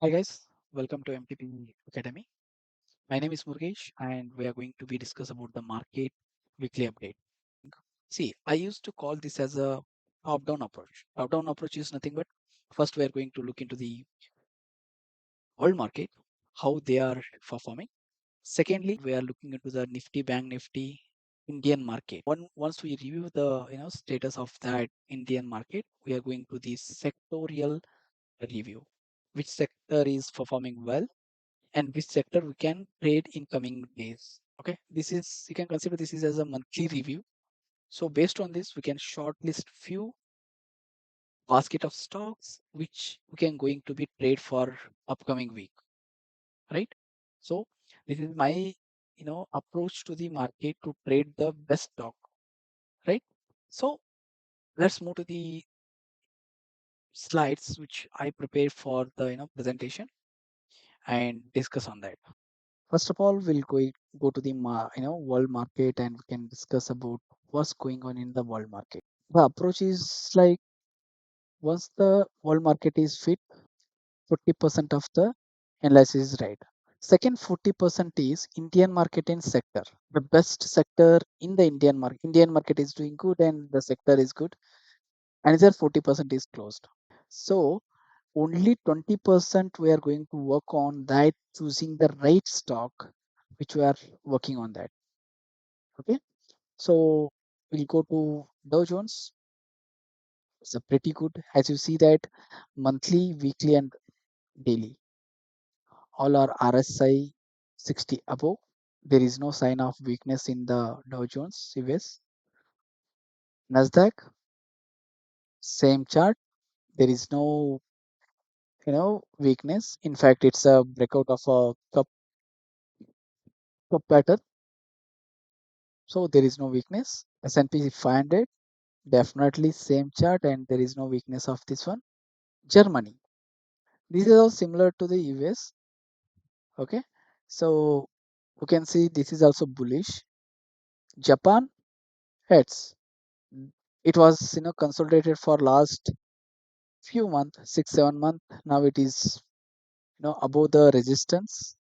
Hi guys, welcome to MTP Academy. My name is Murugesh and we are going to be discuss about the market weekly update. See, I used to call this as a top-down approach. Top-down approach is nothing but first we are going to look into the world market, how they are performing. Secondly, we are looking into the Nifty Bank Nifty Indian market. Once we review the status of that Indian market, we are going to the sectorial review. Which sector is performing well and which sector we can trade in coming days. Okay, this is you can consider this is as a monthly review. So based on this, we can shortlist few basket of stocks which we can going to be trade for upcoming week, right? So this is my approach to the market to trade the best stock, right? So let's move to the slides which I prepared for the presentation and discuss on that. First of all, we'll go to the world market and we can discuss about what's going on in the world market. The approach is like once the world market is fit, 40% of the analysis is right. Second 40% is Indian market and sector. The best sector in the Indian market. Indian market is doing good and the sector is good. Another 40% is closed. So only 20% we are going to work on that choosing the right stock which we are working on that. Okay, so we'll go to Dow Jones. It's a pretty good as you see that monthly, weekly, and daily. All are RSI 60 above. There is no sign of weakness in the Dow Jones US. Nasdaq, same chart. There is no weakness. In fact, it's a breakout of a cup pattern. So there is no weakness. S&P 500, definitely same chart and there is no weakness of this one. Germany. This is all similar to the US. Okay, so you can see this is also bullish. Japan heads. It was consolidated for last few months, 6 7 months. Now it is above the resistance.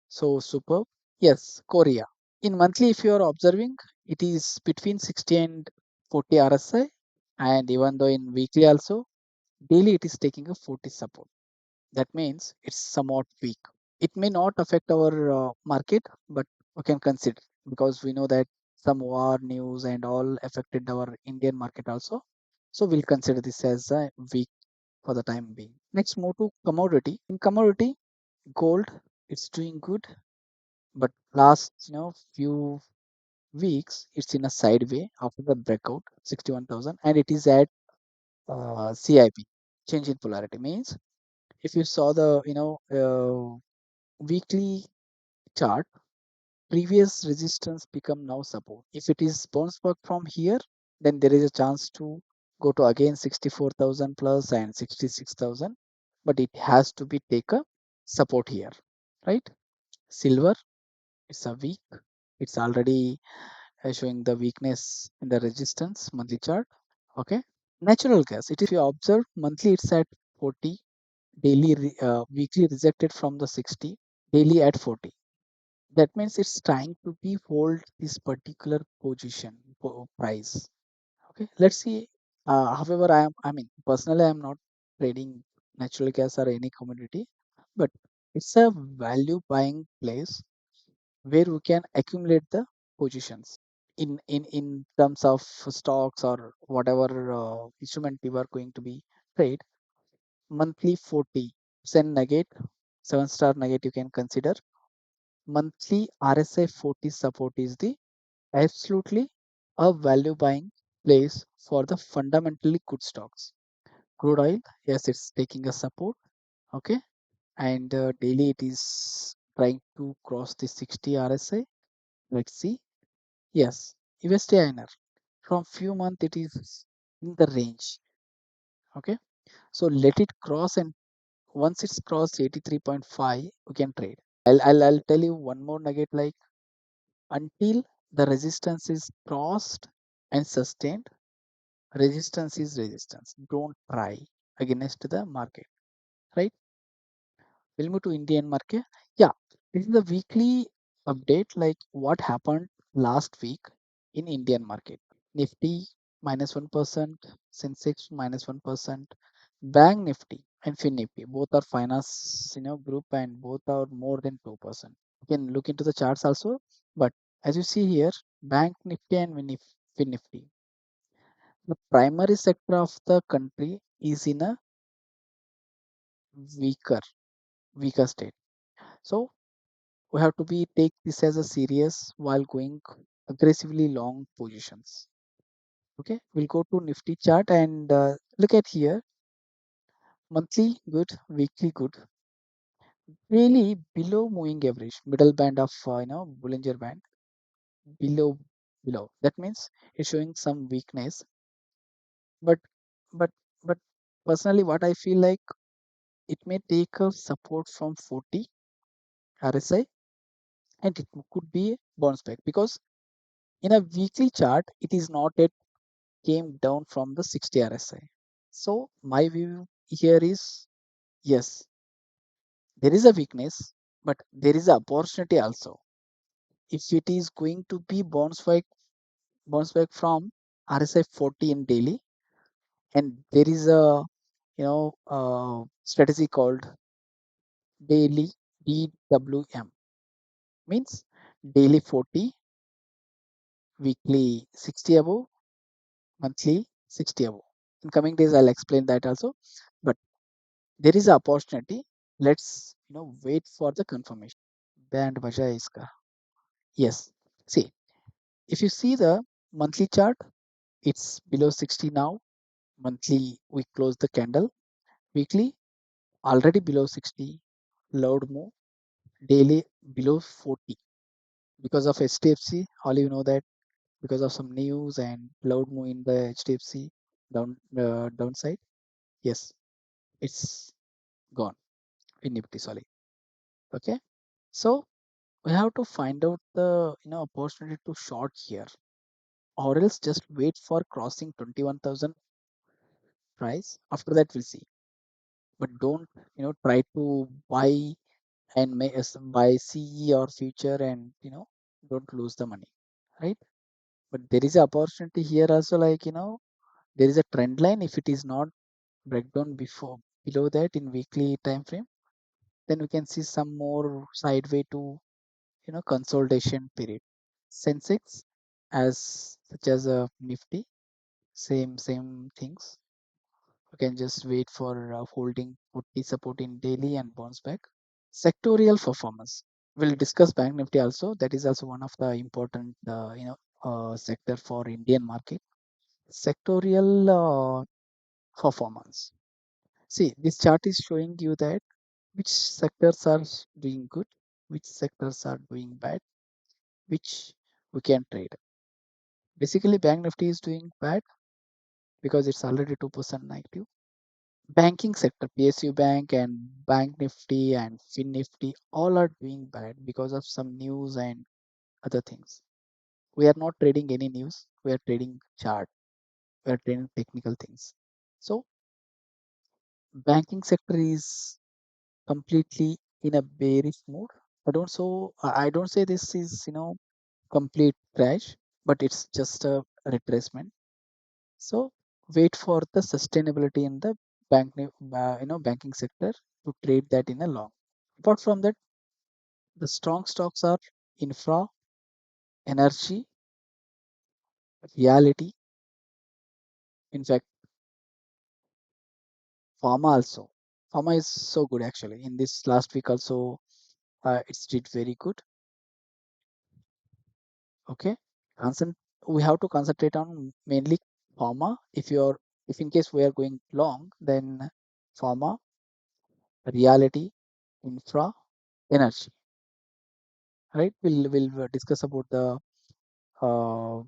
So superb. Yes, Korea. In monthly, if you are observing, it is between 60 and 40 RSI, and even though in weekly also, daily it is taking a 40 support. That means it's somewhat weak. It may not affect our market, but we can consider because we know that some war news and all affected our Indian market also. So we'll consider this as a weak for the time being. Next, move to commodity. In commodity, gold it's doing good, but last few weeks it's in a sideway after the breakout 61,000, and it is at CIP change in polarity means if you saw the weekly chart, previous resistance become now support. If it is bounce back from here, then there is a chance to go to again 64,000 plus and 66,000, but it has to be take a support here, right? Silver, it's a weak. It's already showing the weakness in the resistance monthly chart. Okay. Natural gas. It is if you observe monthly, it's at 40. Daily, weekly rejected from the 60. Daily at 40. That means it's trying to be hold this particular position price. Okay, let's see. However, I mean, personally, I'm not trading natural gas or any commodity, but it's a value buying place where we can accumulate the positions in terms of stocks or whatever instrument we are going to be trade. Monthly 40 cent nugget, 7 star nugget you can consider. Monthly RSI 40 support is the absolutely a value buying place for the fundamentally good stocks. Crude oil, yes, it's taking a support. Okay, and daily it is trying to cross the 60 RSI. Let's see. Yes, USD INR from few months it is in the range. Okay, so let it cross, and once it's crossed 83.5, we can trade. I'll tell you one more nugget like until the resistance is crossed and sustained, resistance is resistance. Don't try against the market, right? We'll move to Indian market. Yeah, this is the weekly update, like what happened last week in Indian market. Nifty -1%, Sensex -1%, Bank Nifty and Fin Nifty both are finance group and both are more than 2%. You can look into the charts also, but as you see here, Bank Nifty and Fin Nifty, the primary sector of the country is in a weaker weaker state. So we have to be take this as a serious while going aggressively long positions. Okay, we'll go to Nifty chart and look at here. Monthly good, weekly good, really below moving average, middle band of Bollinger Band, below below. That means it's showing some weakness. But but but personally, what I feel like, it may take a support from 40 RSI and it could be a bounce back, because in a weekly chart it is not yet came down from the 60 RSI. So my view here is, yes, there is a weakness, but there is a opportunity also. If it is going to be bounce back from RSI 40 in daily, and there is a strategy called daily DWM, means daily 40, weekly 60 above, monthly 60 above. In coming days I'll explain that also, but there is a opportunity. Let's wait for the confirmation. Band baja hai iska. Yes, see, if you see the monthly chart, it's below 60 now. Monthly we close the candle. Weekly already below 60, loud move. Daily below 40 because of HDFC. All you know that, because of some news and loud move in the HDFC downside. Yes, it's gone in Nifty, sorry. Okay, so we have to find out the opportunity to short here, or else just wait for crossing 21,000 price. After that we'll see, but don't try to buy and buy CE or future, and don't lose the money, right? But there is a opportunity here also, like there is a trend line. If it is not breakdown before below that in weekly time frame, then we can see some more sideway to consolidation period. Sensex as such as a Nifty, same things. You can just wait for holding 40 support in daily and bounce back. Sectorial performance, we'll discuss Bank Nifty also. That is also one of the important sector for Indian market. Sectorial performance, see, this chart is showing you that which sectors are doing good, which sectors are doing bad, which we can trade. Basically, Bank Nifty is doing bad because it's already 2% negative. Banking sector, PSU Bank and Bank Nifty and Fin Nifty, all are doing bad because of some news and other things. We are not trading any news. We are trading chart. We are trading technical things. So banking sector is completely in a bearish mode. I don't say this is complete crash, but it's just a retracement. So wait for the sustainability in the banking sector to trade that in a long. Apart from that, the strong stocks are infra, energy, reality. In fact, pharma also. Pharma is so good actually. In this last week also, it's did very good. Okay, Concent- we have to concentrate on mainly pharma. If in case we are going long, then pharma, reality, infra, energy. Right? We'll discuss about the uh,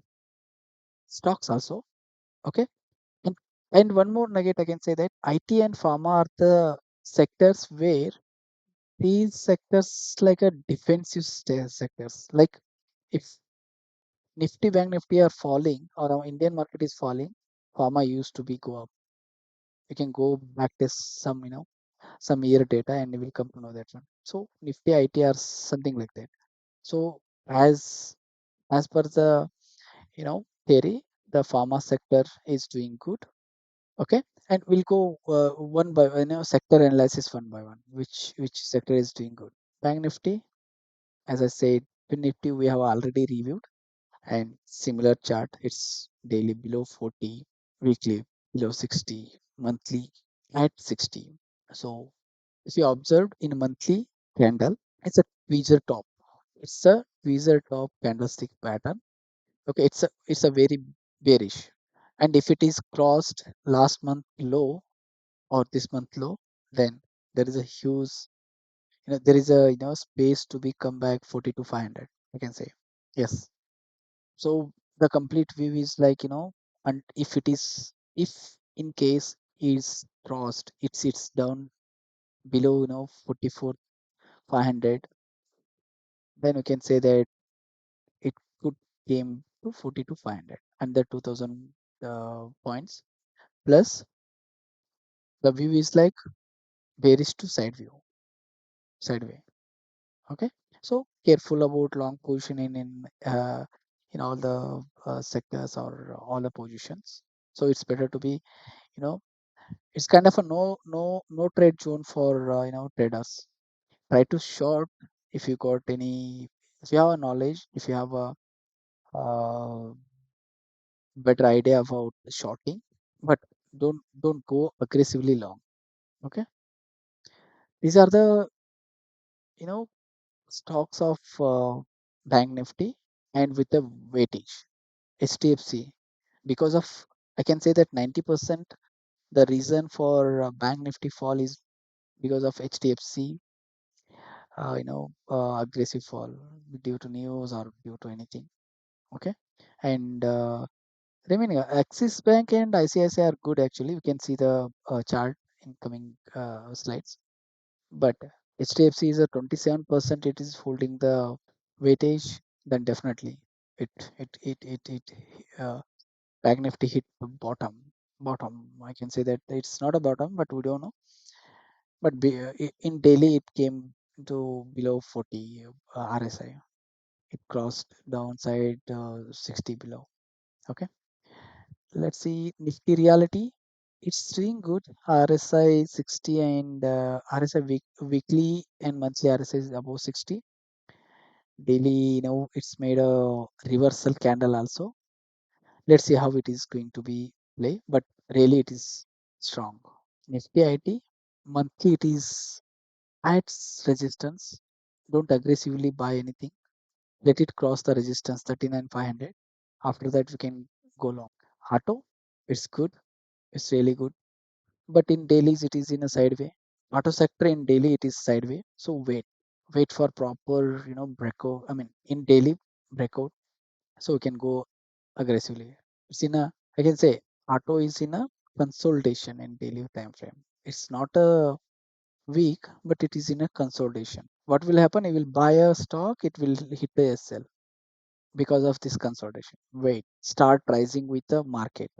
stocks also. Okay, and one more nugget I can say that IT and pharma are the sectors where these sectors like a defensive sectors. Like if Nifty, Bank Nifty are falling or our Indian market is falling, pharma used to be go up. You can go back to some some year data, and you will come to know that one. So Nifty ITR something like that. So as per the theory, the pharma sector is doing good. Okay, and we'll go one by sector analysis one by one. Which sector is doing good? Bank Nifty, as I said, Nifty we have already reviewed, and similar chart. It's daily below 40, weekly below 60, monthly at 60. So if you observed in monthly candle, it's a tweezer top. It's a tweezer top candlestick pattern. Okay, it's a very bearish. And if it is crossed last month low or this month low, then there is a huge, there is a space to be come back 40 to 500. I can say yes. So the complete view is like and if in case is crossed, it sits down below 44 500, then we can say that it could came to 40 to 500 under 2000 points plus. The view is like bearish to side view, sideway. Okay, so careful about long position in all the sectors or all the positions. So it's better to be, you know it's kind of a no trade zone for traders. Try to short if you got any, if you have a knowledge, if you have a uh, better idea about shorting, but don't go aggressively long. Okay, these are the you know stocks of bank nifty, and with the weightage hdfc, because of, I can say that 90% the reason for bank nifty fall is because of hdfc, aggressive fall due to news or due to anything. Okay, and remaining Axis Bank and ICICI are good actually. We can see the chart in coming slides. But HDFC is a 27%. It is holding the weightage. Then definitely it Bank Nifty hit the bottom. Bottom. I can say that it's not a bottom, but we don't know. But in daily it came to below 40 RSI. It crossed downside 60 below. Okay, let's see Nifty reality. It's doing good. RSI 60 and RSI weekly and monthly RSI is above 60. Daily, it's made a reversal candle also. Let's see how it is going to be play. But really, it is strong. Nifty IT monthly it is at resistance. Don't aggressively buy anything. Let it cross the resistance 39,500. After that, we can go long. Auto, it's good. It's really good. But in dailies it is in a sideway. Auto sector in daily it is sideway. So wait for proper breakout. I mean in daily breakout, so we can go aggressively. It's in a, I can say auto is in a consolidation in daily time frame. It's not a week, but it is in a consolidation. What will happen? You will buy a stock, it will hit the SL because of this consolidation. Wait, start rising with the market.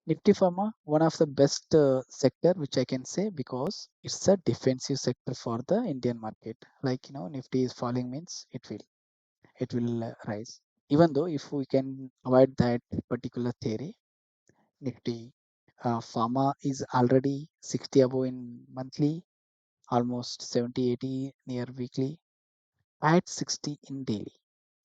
Nifty Pharma, one of the best sector which I can say, because it's a defensive sector for the Indian market. Like Nifty is falling means it will rise. Even though if we can avoid that particular theory, Nifty Pharma is already 60 above in monthly, almost 70 80 near weekly, at 60 in daily.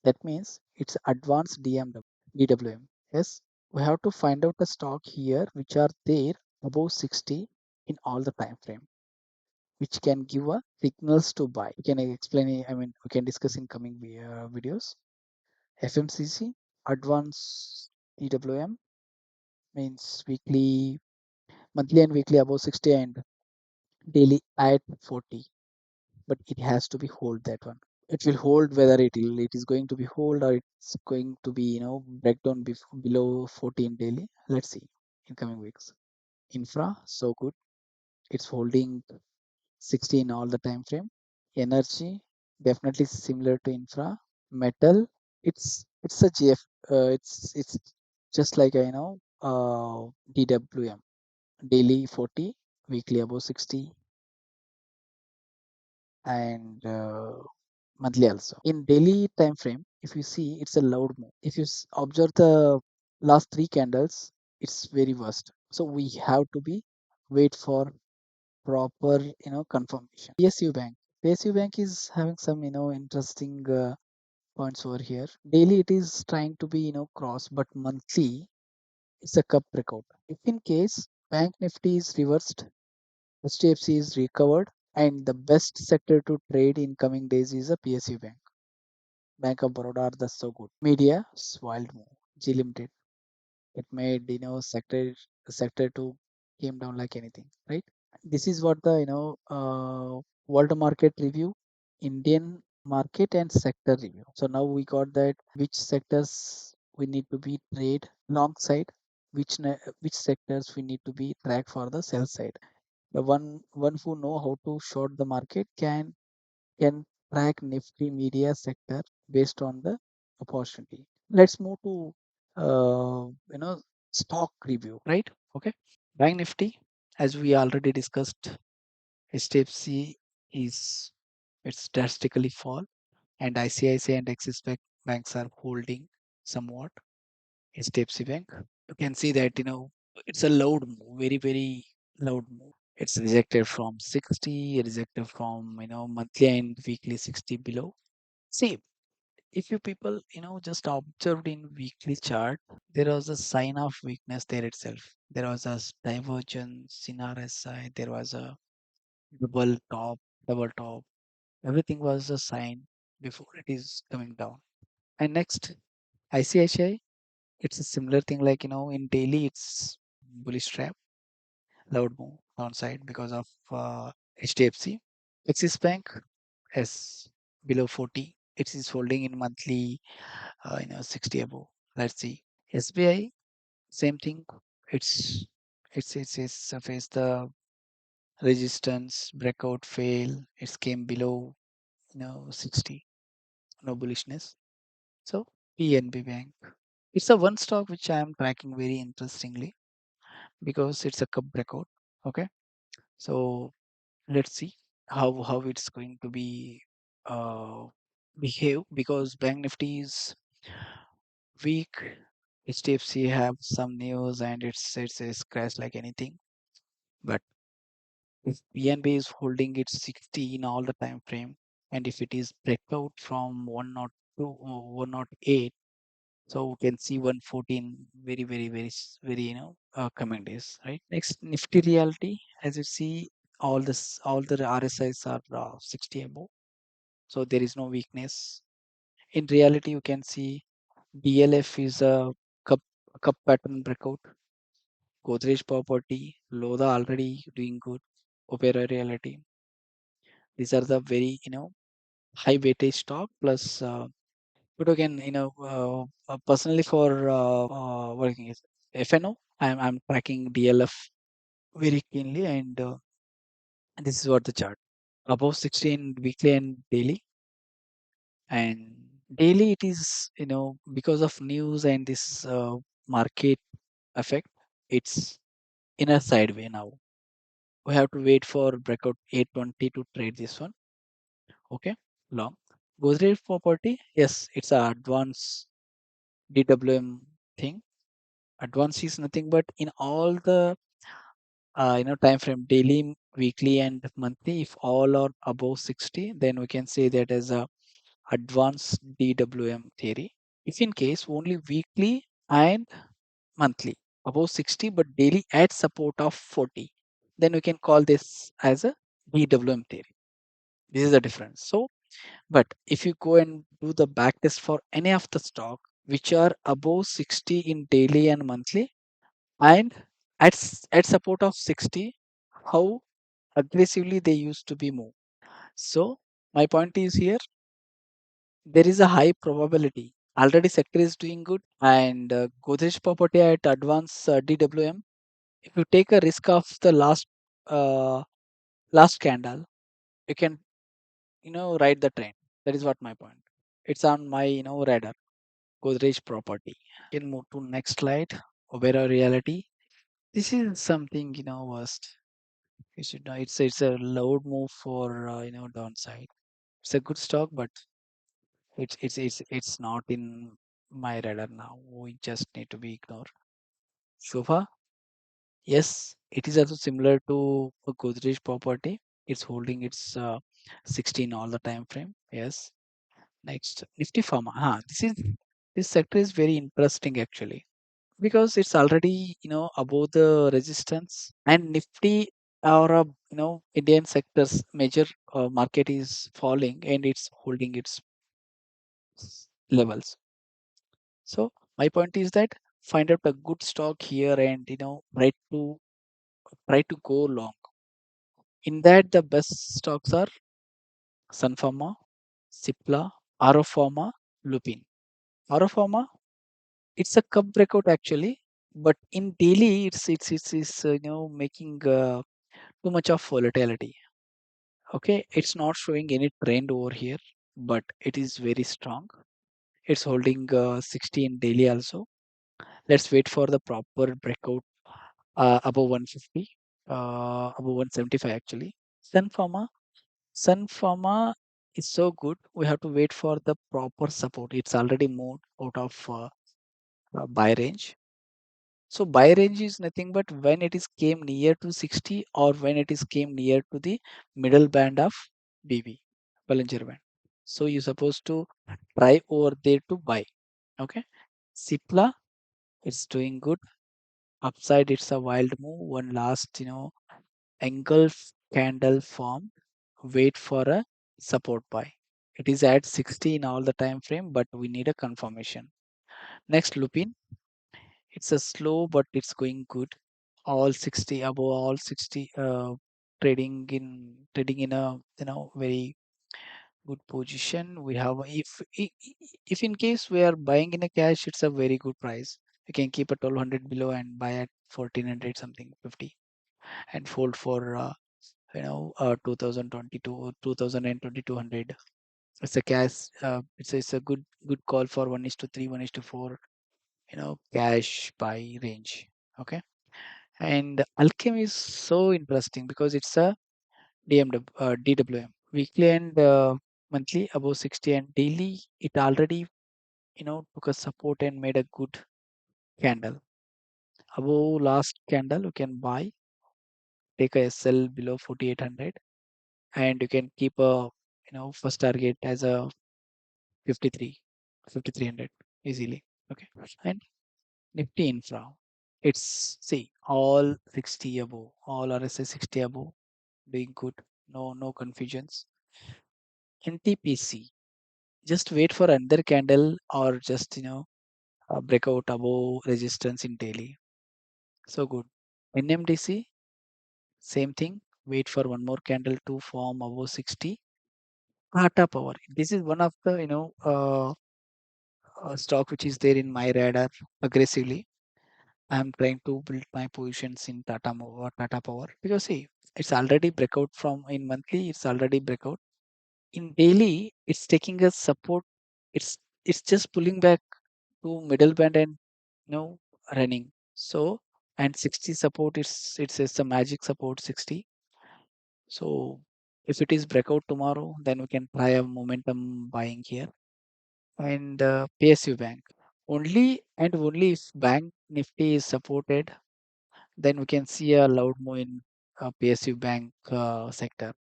That means it's advanced DWM. Yes, we have to find out the stock here which are there above 60 in all the time frame, which can give a signals to buy. We can explain it, I mean we can discuss in coming videos. FMCC advanced DWM means weekly, monthly and weekly above 60 and daily at 40, but it has to be hold that one. It will hold, whether it is going to be hold or it's going to be breakdown below 14 daily. Let's see in coming weeks. Infra so good, it's holding 60 in all the time frame. Energy definitely similar to infra. Metal, it's a GF, it's just like a DWM, daily 40, weekly above 60. and monthly also. In daily time frame, if you see, it's a loud move. If you observe the last three candles, it's very worst. So we have to be wait for proper confirmation. PSU Bank. PSU Bank is having some interesting points over here. Daily it is trying to be cross, but monthly it's a cup breakout. If in case Bank Nifty is reversed, HDFC is recovered, and the best sector to trade in coming days is a PSU Bank. Bank of Baroda are the so good. Media, wild move. G Limited. It made sector to came down like anything, right? This is what the world market review, Indian market and sector review. So now we got that which sectors we need to be trade long side, which sectors we need to be track for the sell side. The one who know how to short the market can track Nifty media sector based on the opportunity. Let's move to stock review, right? Okay. Bank Nifty, as we already discussed, HDFC is it's drastically fall, and ICICI and Axis banks are holding somewhat. HDFC Bank, you can see that it's a loud move, very very loud move. It's rejected from 60, rejected from monthly and weekly 60 below. See, if you people just observed in weekly chart, there was a sign of weakness there itself. There was a divergence in RSI. There was a double top, double top. Everything was a sign before it is coming down. And next, ICICI, it's a similar thing. Like in daily, it's bullish trap, loud move downside because of HDFC. Axis Bank is below 40. It is holding in monthly, 60 above. Let's see. SBI, same thing. It's it's face the resistance, breakout, fail. It came below 60. No bullishness. So PNB Bank. It's a one stock which I am tracking very interestingly because it's a cup breakout. Okay. So let's see how it's going to be uh, behave because Bank Nifty is weak. HDFC have some news and it's crashed like anything. But if PNB is holding its 60 in all the time frame, and if it is breakout from 102 or 108, so we can see 114 very very very very coming days, right? Next, Nifty Reality, as you see, all the RSIs are 60 above, so there is no weakness. In reality, you can see DLF is a cup cup pattern breakout. Godrej Property, Loda already doing good. Opera Reality. These are the very high weightage stock plus. But again, personally for working is FNO, I'm tracking DLF very keenly, and this is what the chart above 16 weekly and daily. And daily it is because of news and this market effect, it's in a sideway now. We have to wait for breakout 820 to trade this one. Okay, long. Godrej Property, yes, it's a advanced DWM thing. Advance is nothing but in all the time frame, daily, weekly, and monthly. If all are above 60, then we can say that as a advanced DWM theory. If in case only weekly and monthly above 60, but daily at support of 40, then we can call this as a DWM theory. This is the difference. So, but if you go and do the back test for any of the stock which are above 60 in daily and monthly, and at support of 60, how aggressively they used to be moved. So my point is here, there is a high probability already sector is doing good, and Godrej Property at advanced DWM, if you take a risk of the uh, last candle, you can ride the train. That is what my point. It's on my radar. Godrej Property. Can move to next slide. Obera Reality. This is something worst. You should know it's a loud move for downside. It's a good stock, but it's not in my radar now. We just need to be ignored. Shobha, yes, it is also similar to a Godrej property. It's holding its 16 all the time frame. Yes. Next, Nifty Pharma. This sector is very interesting actually because it's already above the resistance, and Nifty or Indian sectors major market is falling and it's holding its levels. So my point is that find out a good stock here and try to go long. In that, the best stocks are Sun Pharma, Cipla, Aroforma, Lupin. Aroforma, it's a cup breakout actually, but in daily, it's making too much of volatility. Okay, it's not showing any trend over here, but it is very strong. It's holding 60 in daily also. Let's wait for the proper breakout above 150, above 175 actually. Sun Pharma, Sun Pharma is so good. We have to wait for the proper support. It's already moved out of buy range. So buy range is nothing but when it is came near to 60 or when it is came near to the middle band of BB, Bollinger Band. So you're supposed to try over there to buy. Okay. Cipla, it's doing good. Upside, it's a wild move. One last, engulf candle form. Wait for a support buy. It is at 60 in all the time frame, but we need a confirmation. Next, Lupin. It's a slow, but it's going good. All 60 above all 60 trading in a very good position. We have if in case we are buying in a cash, it's a very good price. We can keep a 1200 below and buy at 1400 something 50 and fold for 2022 2200. It's a cash. It's a good call for 1:3, 1:4. Cash buy range. Okay. And Alchem is so interesting because it's a DWM weekly and monthly above 60 and daily it already took a support and made a good candle. Above last candle you can buy, take a SL below 4800 and you can keep a first target as a 53, 5300 easily. Okay. And Nifty Infra, it's see all 60 above, all RSI 60 above, doing good. No confusions. NTPC, just wait for another candle or just breakout above resistance in daily. So good. NMDC, same thing. Wait for one more candle to form above 60. Tata Power. This is one of the stock which is there in my radar aggressively. I'm trying to build my positions in Tata Power because see, it's already breakout from in monthly. It's already breakout in daily. It's taking a support. It's just pulling back to middle band and running. So and 60 support. It's a magic support 60. So if it is breakout tomorrow, then we can try a momentum buying here and PSU Bank. Only and only if Bank Nifty is supported, then we can see a loud move in PSU Bank sector.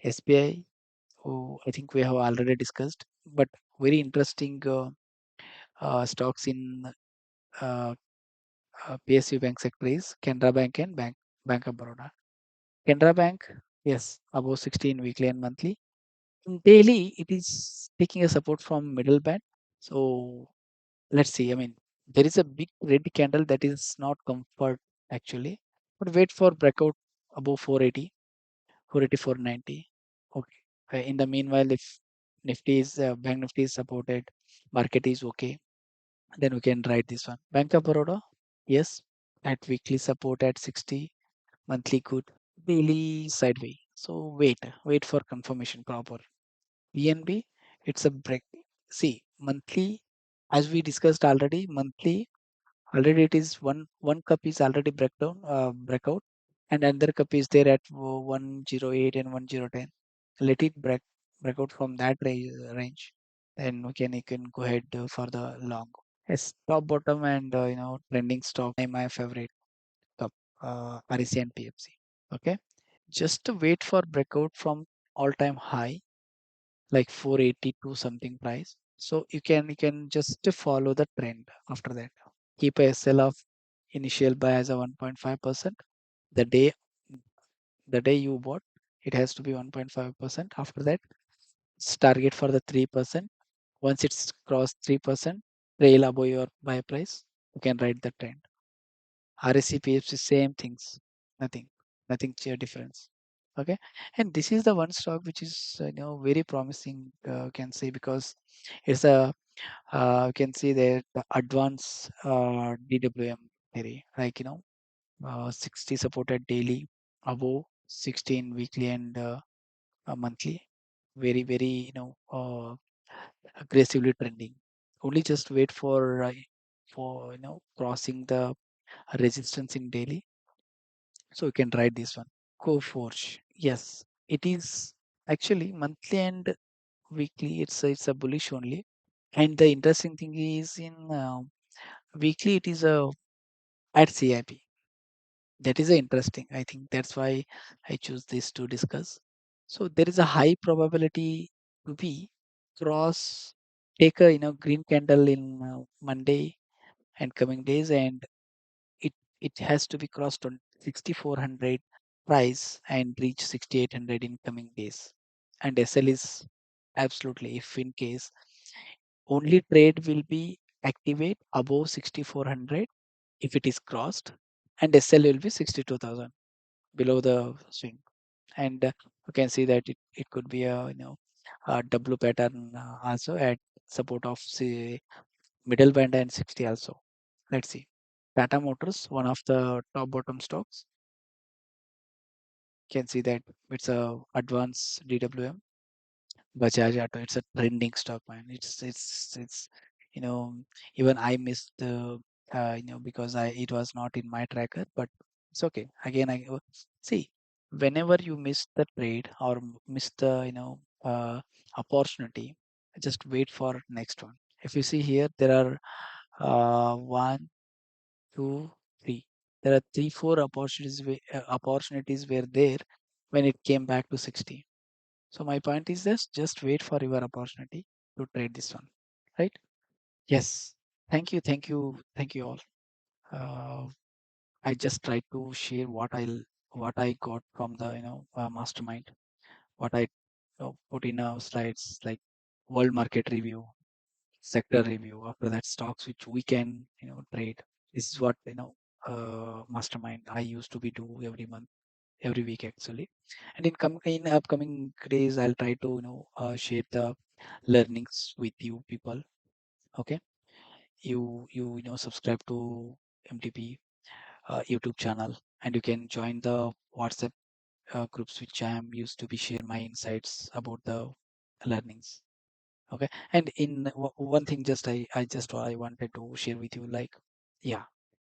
SBI, oh, I think we have already discussed, but very interesting stocks in uh, PSU Bank sector is Canara Bank and Bank of Baroda. Canara Bank, yes, above 16 weekly and monthly. In daily, it is taking a support from middle band. So let's see. I mean, there is a big red candle that is not comfort actually, but wait for breakout above 480, 480, 490. Okay. In the meanwhile, if Nifty is Bank Nifty is supported, market is okay, then we can write this one. Bank of Baroda, yes, at weekly support at 60, monthly good, daily sideways. So wait for confirmation proper. PNB, it's a break. See, monthly, as we discussed already, monthly already it is one cup is already breakdown breakout. and another cup is there at 108 and 1010. Let it break out from that range, then you can go ahead for the long. Yes, top bottom and trending stock my favorite cup, REC and PFC. Okay, just to wait for breakout from all time high like 482 something price. So you can just follow the trend after that. Keep a sell off initial buy as a 1.5%. The day the day you bought, it has to be 1.5%. After that, it's target for the 3%. Once it's crossed 3%, trail above your buy price, you can write the trend. RSC, PFC, same things. Nothing. Nothing difference. Okay. And this is the one stock which is very promising, can say, because it's a you can see there the advanced DWM theory, like 60 supported daily, above 16 weekly and monthly, very very aggressively trending. Only just wait for crossing the resistance in daily, so you can try this one. Coforge, yes, it is actually monthly and weekly. It's a bullish only, and the interesting thing is in weekly it is a at CIP. That is a interesting. I think that's why I choose this to discuss. So there is a high probability to be cross take a green candle in Monday and coming days, and it has to be crossed on 6400 price and reach 6800 in coming days. And SL is absolutely, if in case only trade will be activate above 6400 if it is crossed, and SL will be 62,000 below the swing. And you can see that it could be a W pattern also at support of say middle band and 60 also. Let's see. Tata Motors, one of the top bottom stocks. You can see that it's a advanced DWM. Bajaj Auto, it's a trending stock, man. It's you know even I missed because I it was not in my tracker, but it's okay. Again, I see whenever you miss the trade or miss the opportunity, just wait for next one. If you see here, there are one, two, three. There are three, four opportunities were there when it came back to 60. So my point is this: just wait for your opportunity to trade this one, right? Yes. Thank you all. Uh, I just tried to share what I got from the mastermind, what I put in slides like world market review, sector review. After that, stocks which we can trade. This is what mastermind I used to be do every month, every week actually. And in upcoming days, I'll try to share the learnings with you people. Okay, you subscribe to MTP YouTube channel, and you can join the WhatsApp groups which I am used to be share my insights about the learnings. Okay, and in one thing, I wanted to share with you, like, yeah,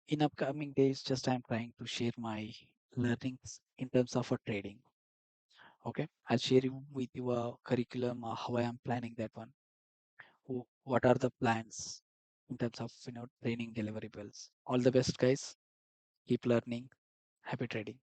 in upcoming days, just I'm trying to share my learnings in terms of a trading. Okay, I'll share with you a curriculum, how I am planning that one. What are the plans in terms of training deliverables? All the best, guys. Keep learning. Happy trading.